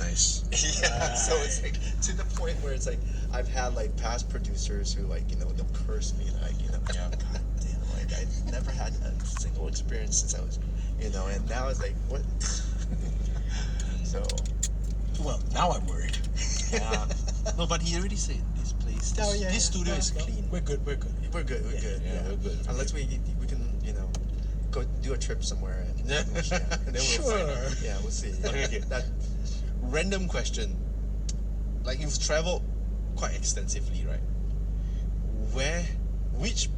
Nice. Yeah, so it's like to the point where it's like I've had like past producers who like they'll curse me like Yeah. God damn, like I've never had a single experience since I was and now it's like what. So Well, now I'm worried. Yeah. No, but he already said this place. This studio is clean. We're good. we're good. Yeah, we're good. Unless we can go do a trip somewhere and Yeah. and then we'll Sure. find out. Yeah, we'll see. Okay. That Random question. Like you've traveled quite extensively, right? Which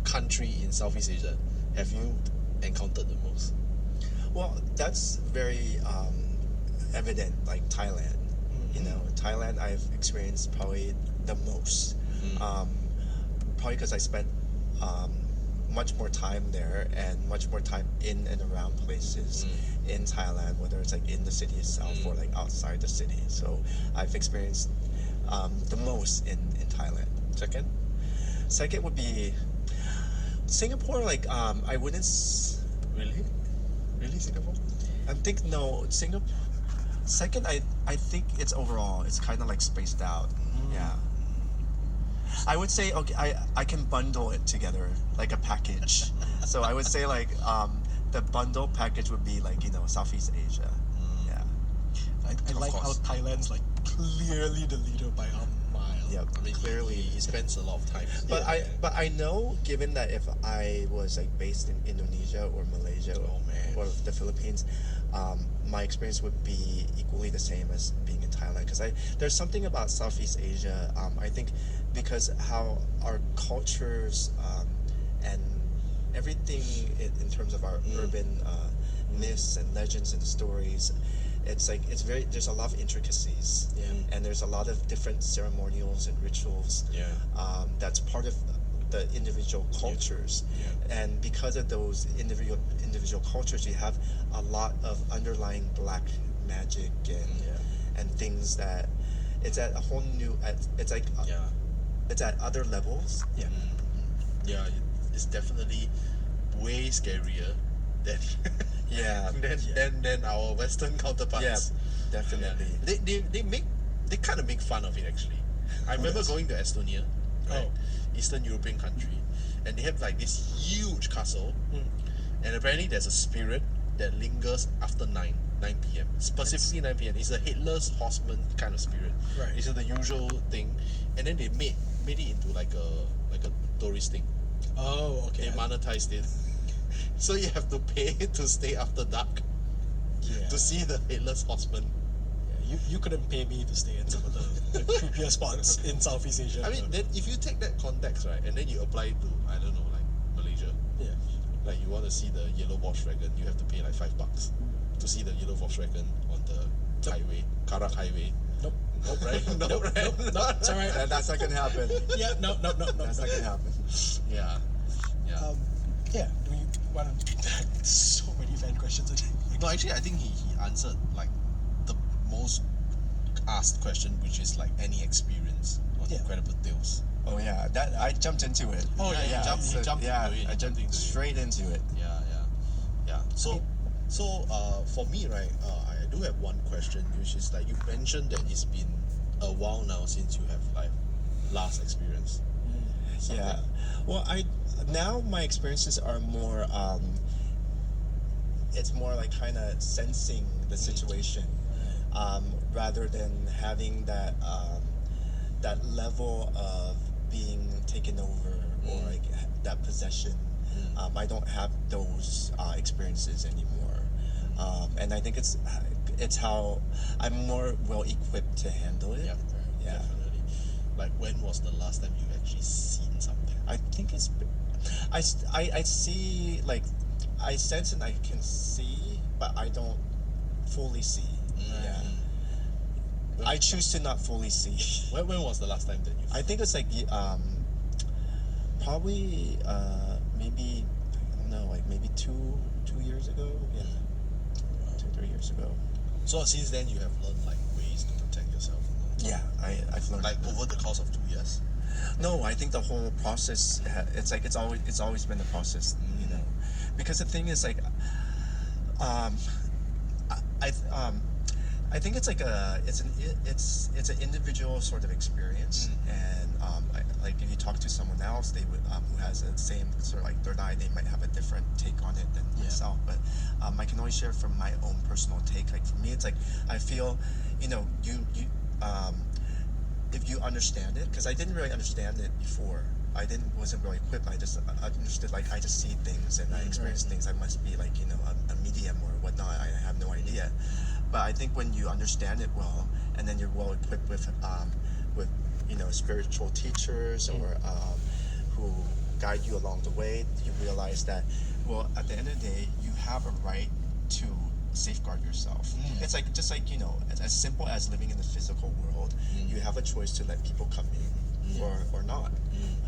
country in Southeast Asia have you encountered the most? well, that's very evident. Like Thailand, Thailand I've experienced probably the most. Probably because I spent much more time there and much more time in and around places in Thailand, whether it's like in the city itself or like outside the city. So I've experienced the most in Thailand. Second would be Singapore. Like I wouldn't Really Singapore? I think no Singapore. Second, I think it's overall it's kind of like spaced out. Yeah. I would say okay. I can bundle it together like a package. So I would say like the bundle package would be like Southeast Asia. Yeah. I like how course. Thailand's like clearly the leader by a mile. Yep. I mean, Clearly. he spends a lot of time. But I know, given that if I was like based in Indonesia or Malaysia or the Philippines, my experience would be equally the same as being in Thailand. Because there's something about Southeast Asia. I think because how our cultures and everything in terms of our urban myths and legends and stories. It's like there's a lot of intricacies, and there's a lot of different ceremonials and rituals. That's part of the individual cultures, and because of those individual cultures, you have a lot of underlying black magic and things that it's at a whole new. It's like it's at other levels. Yeah, it's definitely way scarier than than our Western counterparts. Yeah, definitely. They kind of make fun of it actually. I remember going to Estonia, right? Eastern European country, and they have like this huge castle, and apparently there's a spirit that lingers after 9 p.m. Specifically 9 p.m. It's a headless horseman kind of spirit. Right. It's the usual thing, and then they made it into like a tourist thing. Oh, okay. They monetized it. So you have to pay to stay after dark to see the headless horseman. Yeah, you couldn't pay me to stay in some of the creepier spots in Southeast Asia. I mean, then if you take that context, right, and then you apply it to, I don't know, like Malaysia. yeah. Like you want to see the yellow Volkswagen, you have to pay like $5 to see the yellow Volkswagen on the highway, Karak highway. Nope. Nope, right? Nope, right? Nope. It's alright. That's not gonna happen. Yeah. No. That's not gonna happen. Yeah. Yeah. Do you want so many fan questions again? No, actually, I think he answered like the most asked question, which is like any experience on Incredible Tales. Oh yeah, that I jumped into it. Oh yeah, you jumped into it. I jumped straight into it. Yeah. So for me, right, I do have one question, which is like you mentioned that it's been a while now since you have like last experience. Yeah. Well, now my experiences are more it's more like kind of sensing the situation rather than having that that level of being taken over or like that possession. I don't have those experiences anymore, and I think it's how I'm more well equipped to handle it. Yeah, definitely. Like when was the last time you actually seen something? I think it's I see, like I sense and I can see, but I don't fully see. I choose to not fully see. When was the last time that you? I think it's like probably maybe I don't know, like maybe 2 years ago. 2-3 years ago. So since then you have learned like ways to protect yourself. Yeah, I've learned like over the course of 2 years. No, I think the whole process. It's like it's always been the process, because the thing is like, I think it's like it's an individual sort of experience, and like if you talk to someone else, they would who has the same sort of like third eye, they might have a different take on it than myself. But I can only share from my own personal take. Like for me, it's like I feel, you know, you if you understand it, because I didn't really understand it before. Wasn't really equipped. I just understood, like I just see things and I experience things. I must be like, you know, a medium or whatnot. I have no idea. But I think when you understand it well, and then you're well equipped with you know, spiritual teachers or who guide you along the way, you realize that, well, at the end of the day, you have a right to safeguard yourself. It's like, just like, you know, as simple as living in the physical world, you have a choice to let people come in or not.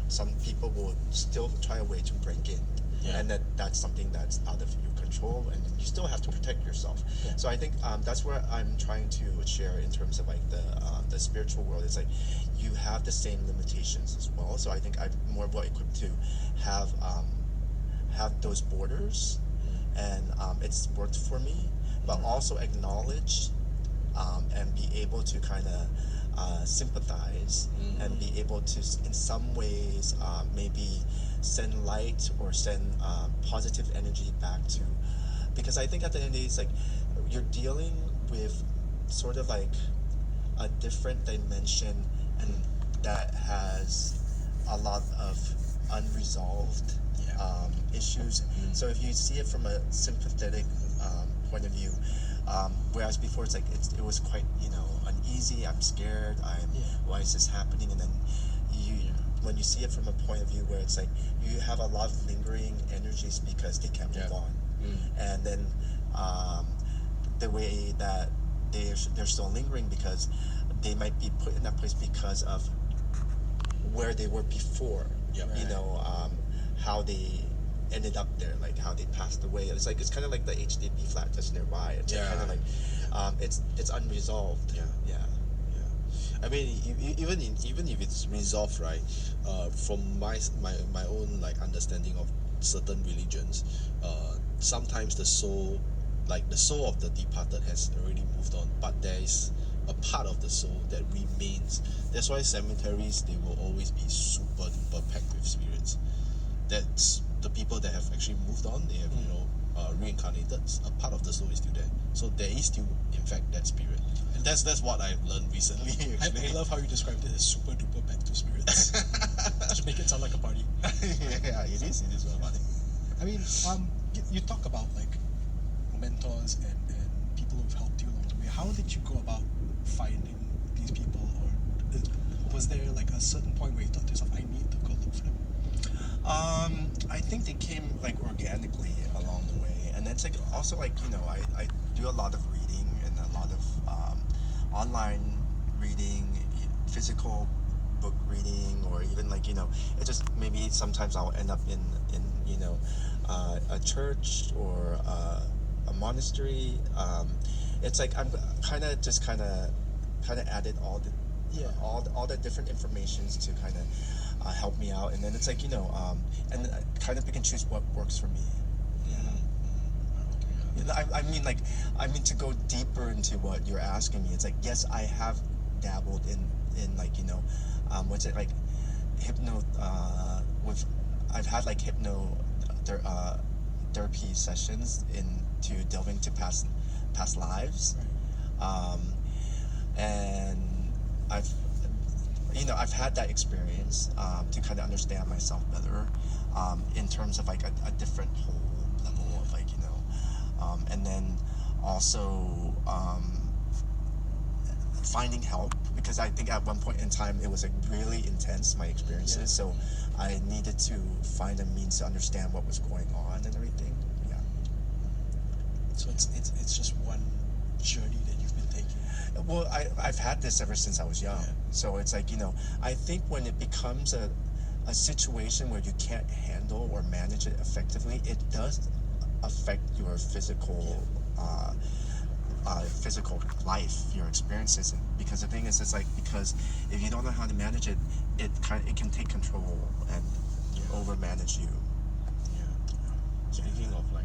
Some people will still try a way to break in, and that's something that's out of your control, and you still have to protect yourself. So I think that's where I'm trying to share in terms of like the spiritual world. It's like you have the same limitations as well. So I think I'm more well equipped to have those borders, and it's worked for me. But also acknowledge and be able to kind of sympathize and be able to, in some ways, maybe send light or send positive energy back to, because I think at the end of the day, it's like you're dealing with sort of like a different dimension, and that has a lot of unresolved issues. So if you see it from a sympathetic point of view, whereas before it's like it was quite, you know, uneasy. I'm scared. Why is this happening? And then when you see it from a point of view where it's like you have a lot of lingering energies because they can't move on, and then the way that they're still lingering because they might be put in that place because of where they were before. You know, how they ended up there, like how they passed away. It's like, it's kind of like the HDB flat that's nearby. It's kind of like it's unresolved. I mean, even if it's resolved, right? From my own like understanding of certain religions, sometimes the soul of the departed has already moved on, but there is a part of the soul that remains. That's why cemeteries, they will always be super duper packed with spirits. That's the people that have actually moved on. They have reincarnated. A part of the soul is still there, so there is still, in fact, that spirit. And that's what I've learned recently. I love how you described it as super duper packed with spirits. Just make it sound like a party. Yeah, it is a party. I mean, you talk about like mentors and people who've helped you along the way. How did you go about finding these people, or was there like a certain point where you thought to yourself, I need to go look for them? I think they came like organically along the way, and it's like also like, you know, I do a lot of reading and a lot of online reading, physical book reading, or even like, you know, it just maybe sometimes I'll end up in you know, a church or a monastery. It's like I'm kind of added all the different informations to kind of help me out, and then it's like, you know, and kind of pick and choose what works for me. I mean to go deeper into what you're asking me, it's like, yes, I have dabbled in like, you know, what's it like, I've had like therapy sessions into delving to past lives, and I've had that experience to kind of understand myself better, in terms of like a different whole level of like, you know, and then also finding help, because I think at one point in time it was like really intense, my experiences, so I needed to find a means to understand what was going on and everything. So it's just one journey that you've been taking. Well, I've had this ever since I was young. So it's like, you know, I think when it becomes a situation where you can't handle or manage it effectively, it does affect your physical life, your experiences. Because the thing is, it's like, because if you don't know how to manage it, it can take control and over-manage you. Speaking of like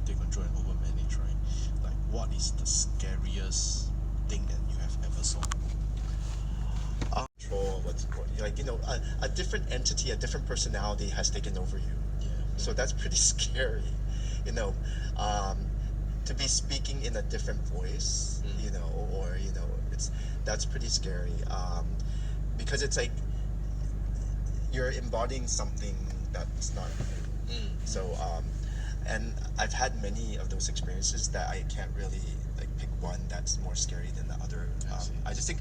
take control and over-manage, right? Like, what is the scariest different entity, a different personality has taken over you. Yeah. So that's pretty scary, you know. To be speaking in a different voice, you know, or you know, that's pretty scary. Because it's like you're embodying something that's not you. So and I've had many of those experiences that I can't really like pick one that's more scary than the other. I just think